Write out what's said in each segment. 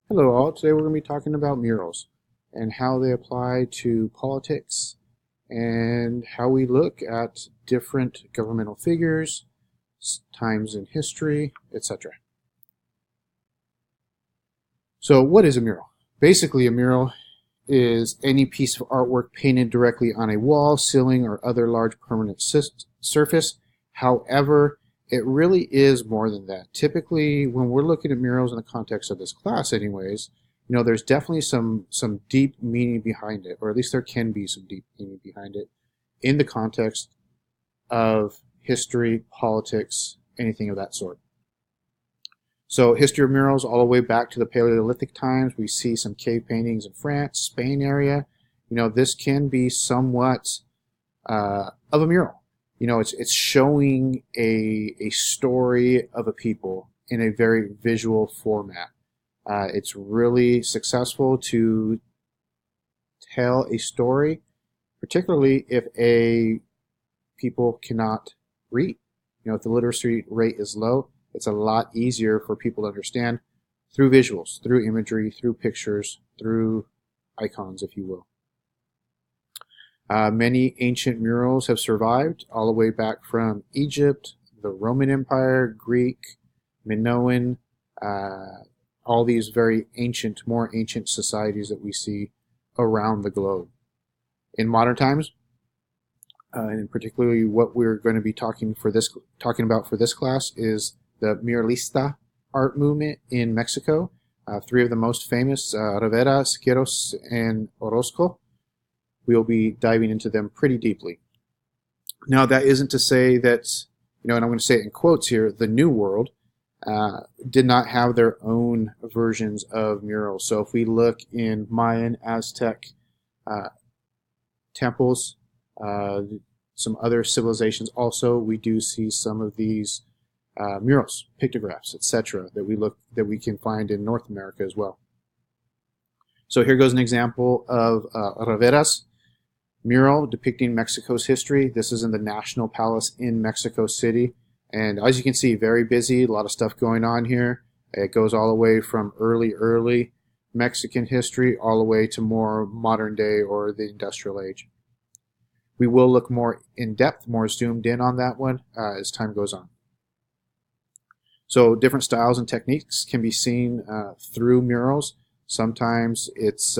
Hello all, today we're going to be talking about murals and how they apply to politics and how we look at different governmental figures, times in history, etc. So what is a mural? Basically a mural is any piece of artwork painted directly on a wall, ceiling, or other large permanent surface. However, it really is more than that. Typically, when we're looking at murals in the context of this class anyways, there's definitely some deep meaning behind it, or at least there can be some deep meaning behind it in the context of history, politics, anything of that sort. So history of murals all the way back to the Paleolithic times. We see some cave paintings in France, Spain area. This can be somewhat of a mural. It's showing a story of a people in a very visual format. It's really successful to tell a story, particularly if a people cannot read. If the literacy rate is low, it's a lot easier for people to understand through visuals, through imagery, through pictures, through icons, if you will. Many ancient murals have survived all the way back from Egypt, the Roman Empire, Greek, Minoan, all these very ancient, more ancient societies that we see around the globe. In modern times, and particularly what we're going to be talking about for this class is the Muralista art movement in Mexico. Three of the most famous, Riveras, Quiros, and Orozco. We'll be diving into them pretty deeply. Now, that isn't to say that, and I'm going to say it in quotes here, the New World did not have their own versions of murals. So if we look in Mayan, Aztec temples, some other civilizations also, we do see some of these murals, pictographs, etc. that we can find in North America as well. So here goes an example of Riveras mural depicting Mexico's history. This is in the National Palace in Mexico City, and as you can see, very busy, a lot of stuff going on here. It goes all the way from early Mexican history all the way to more modern day or the industrial age. We will look more in depth, more zoomed in on that one as time goes on. So different styles and techniques can be seen through murals. Sometimes it's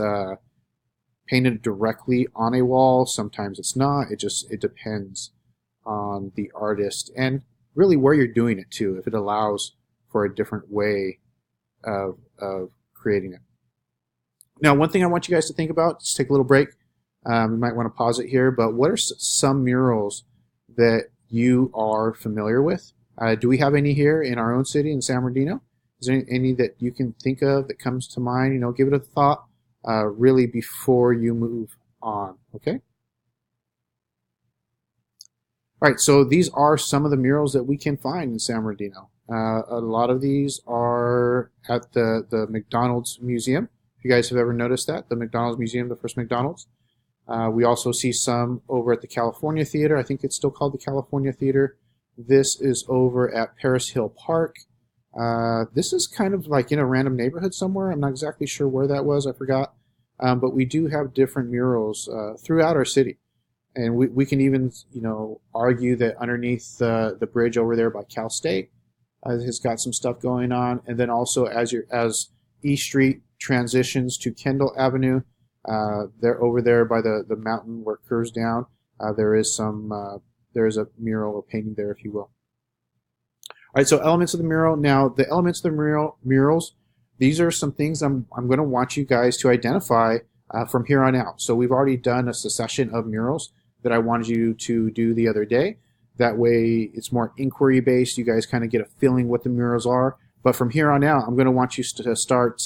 painted directly on a wall, sometimes it's not. It depends on the artist and really where you're doing it too, if it allows for a different way of creating it. Now, one thing I want you guys to think about, just take a little break. You might want to pause it here, but what are some murals that you are familiar with? Do we have any here in our own city in San Bernardino? Is there any that you can think of that comes to mind? Give it a thought really before you move on, okay? All right, so these are some of the murals that we can find in San Bernardino. A lot of these are at the McDonald's Museum. If you guys have ever noticed that, the McDonald's Museum, the first McDonald's. We also see some over at the California Theater. I think it's still called the California Theater. This is over at Paris Hill Park. This is kind of like in a random neighborhood somewhere. I'm not exactly sure where that was. I forgot. But we do have different murals throughout our city. And we can even, argue that underneath the bridge over there by Cal State has got some stuff going on. And then also as E Street transitions to Kendall Avenue, they're over there by the mountain where it curves down. There is a mural or painting there, if you will. All right, so elements of the mural. Now, the elements of the murals, these are some things I'm going to want you guys to identify from here on out. So we've already done a succession of murals that I wanted you to do the other day. That way, it's more inquiry-based. You guys kind of get a feeling what the murals are. But from here on out, I'm going to want you to start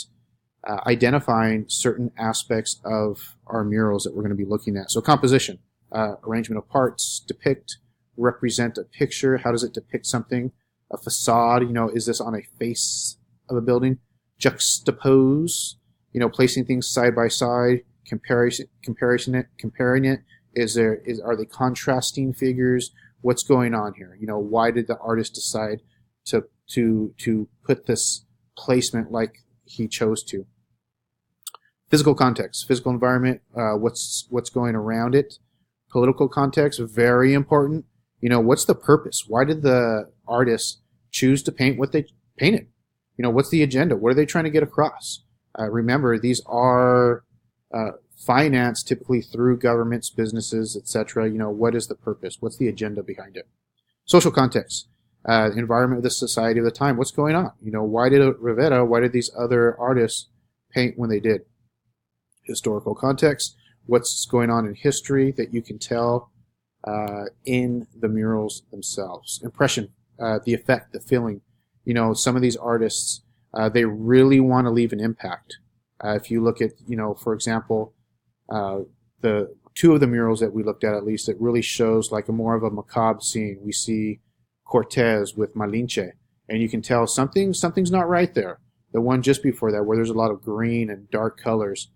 identifying certain aspects of our murals that we're going to be looking at. So composition, arrangement of parts, depict, represent a picture. How does it depict something? A facade, is this on a face of a building? Juxtapose, placing things side by side, comparing it. Are they contrasting figures? What's going on here? Why did the artist decide to put this placement like he chose to. Physical context, physical environment, what's going around it. Political context, very important. What's the purpose? Why did the artist choose to paint what they painted? What's the agenda? What are they trying to get across? Remember, these are financed typically through governments, businesses, etc. What is the purpose? What's the agenda behind it? Social context, environment of the society of the time. What's going on? Why did why did these other artists paint when they did? Historical context, what's going on in history that you can tell in the murals themselves. Impression, the effect, the feeling. Some of these artists, they really want to leave an impact. If you look at, for example, the two of the murals that we looked at least, it really shows like a more of a macabre scene. We see Cortez with Malinche, and you can tell something's not right there. The one just before that, where there's a lot of green and dark colors,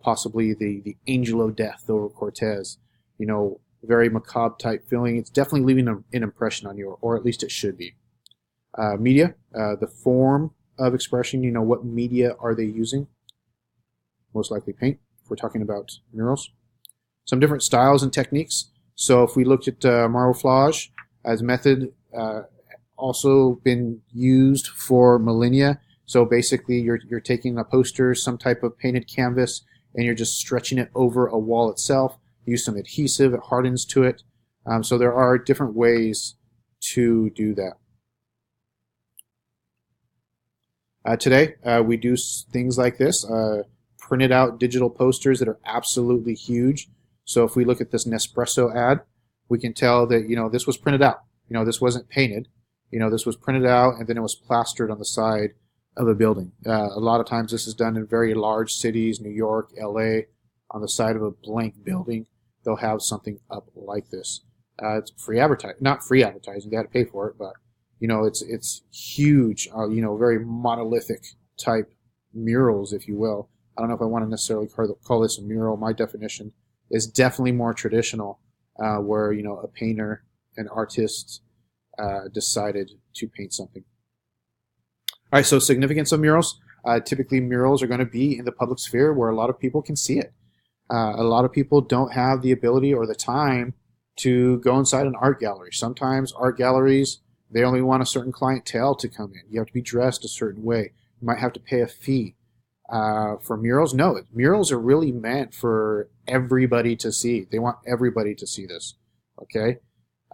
possibly the angel of death over Cortez, very macabre type feeling. It's definitely leaving an impression on you, or at least it should be. Media, the form of expression, what media are they using? Most likely paint, if we're talking about murals. Some different styles and techniques. So if we looked at marble-flage as a method, also been used for millennia. So basically you're taking a poster, some type of painted canvas, and you're just stretching it over a wall itself. Use some adhesive, it hardens to it. So there are different ways to do that. Today, we do things like this, printed out digital posters that are absolutely huge. So if we look at this Nespresso ad, we can tell that, this was printed out. This wasn't painted. This was printed out and then it was plastered on the side of a building. A lot of times this is done in very large cities, New York, LA, on the side of a blank building. They'll have something up like this. It's free advertising, not free advertising, they had to pay for it, but it's huge, very monolithic type murals, if you will. I don't know if I want to necessarily call this a mural. My definition is definitely more traditional, where a painter, an artist, decided to paint something. All right, so significance of murals. Typically, murals are going to be in the public sphere where a lot of people can see it. A lot of people don't have the ability or the time to go inside an art gallery. Sometimes art galleries, they only want a certain clientele to come in. You have to be dressed a certain way. You might have to pay a fee. For murals, no. Murals are really meant for everybody to see. They want everybody to see this. Okay.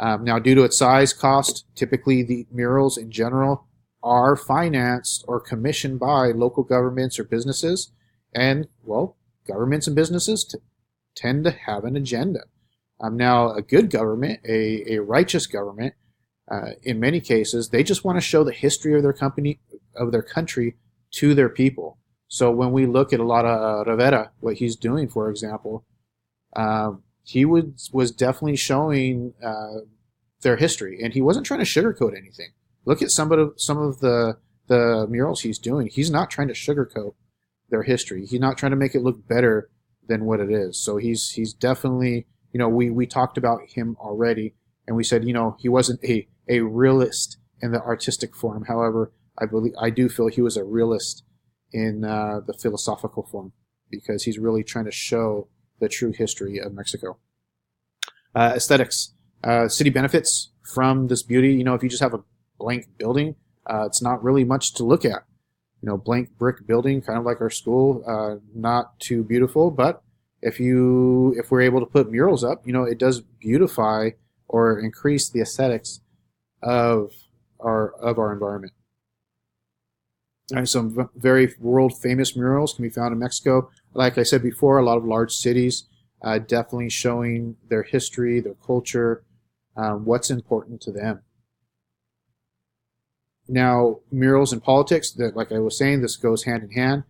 Now, due to its size, cost, typically the murals in general are financed or commissioned by local governments or businesses. And, well, governments and businesses tend to have an agenda. Now, a good government, a righteous government, in many cases, they just want to show the history of their country to their people. So when we look at a lot of Rivera, what he's doing, for example, he was definitely showing their history, and he wasn't trying to sugarcoat anything. Look at some of the murals he's doing. He's not trying to sugarcoat their history. He's not trying to make it look better than what it is. So he's definitely, we talked about him already, and we said, he wasn't a realist in the artistic form. However, I do feel he was a realist in the philosophical form, because he's really trying to show the true history of Mexico. Aesthetics. City benefits from this beauty. If you just have a blank building, it's not really much to look at. Blank brick building, kind of like our school, not too beautiful. But if we're able to put murals up, it does beautify or increase the aesthetics of our environment. All right, some very world-famous murals can be found in Mexico. Like I said before, a lot of large cities, definitely showing their history, their culture, what's important to them. Now, murals and politics, that, like I was saying, this goes hand in hand.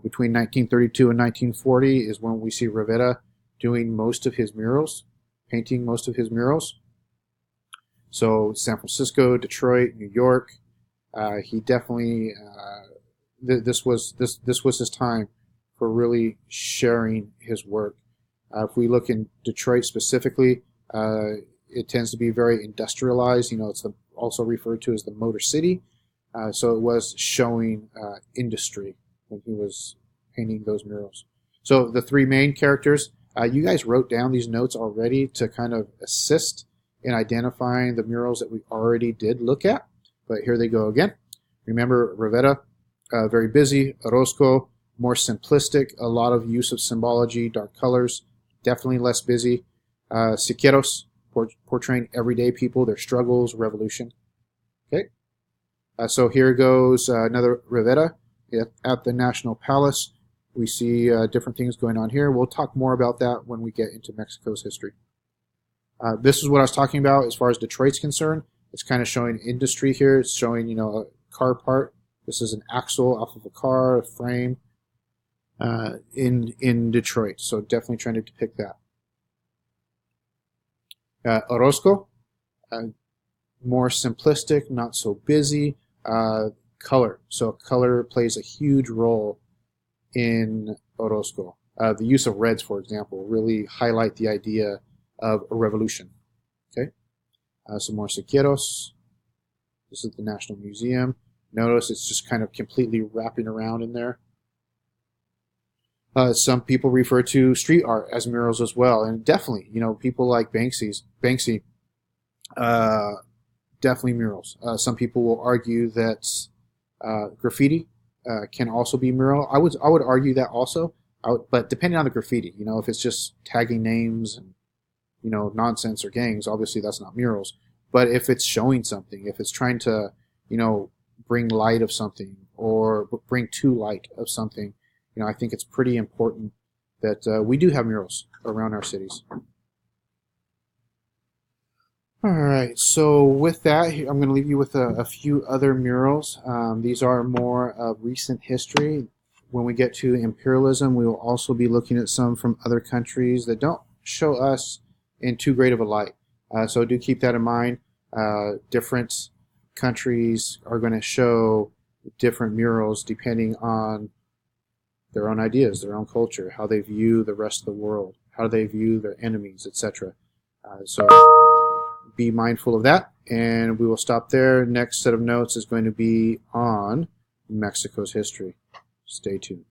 Between 1932 and 1940 is when we see Rivera doing most of his murals, painting most of his murals. So San Francisco, Detroit, New York, he definitely this was his time for really sharing his work. If we look in Detroit specifically, it tends to be very industrialized. It's also referred to as the Motor City. So it was showing industry when he was painting those murals. So the three main characters, you guys wrote down these notes already to kind of assist in identifying the murals that we already did look at. But here they go again. Remember, Rivera, very busy. Orozco, more simplistic, a lot of use of symbology, dark colors, definitely less busy. Siqueiros, portraying everyday people, their struggles, revolution. Okay. So here goes another Rivera at the National Palace. We see different things going on here. We'll talk more about that when we get into Mexico's history. This is what I was talking about as far as Detroit's concerned. It's kind of showing industry here. It's showing, a car part. This is an axle off of a car, a frame in Detroit. So definitely trying to depict that. Orozco, more simplistic, not so busy. Color. So color plays a huge role in Orozco. The use of reds, for example, really highlight the idea of a revolution. Okay. Some more Siqueiros. This is the National Museum. Notice it's just kind of completely wrapping around in there. Some people refer to street art as murals as well, and definitely, people like Banksy, definitely murals. Some people will argue that graffiti can also be mural. I would argue that also, but depending on the graffiti, if it's just tagging names and nonsense or gangs, obviously that's not murals. But if it's showing something, if it's trying to bring light of something or bring to light of something, I think it's pretty important that we do have murals around our cities. All right, so with that, I'm going to leave you with a few other murals. These are more of recent history. When we get to imperialism, we will also be looking at some from other countries that don't show us in too great of a light. So do keep that in mind. Different countries are going to show different murals depending on their own ideas, their own culture, how they view the rest of the world, how they view their enemies, etc. So be mindful of that, and we will stop there. Next set of notes is going to be on Mexico's history. Stay tuned.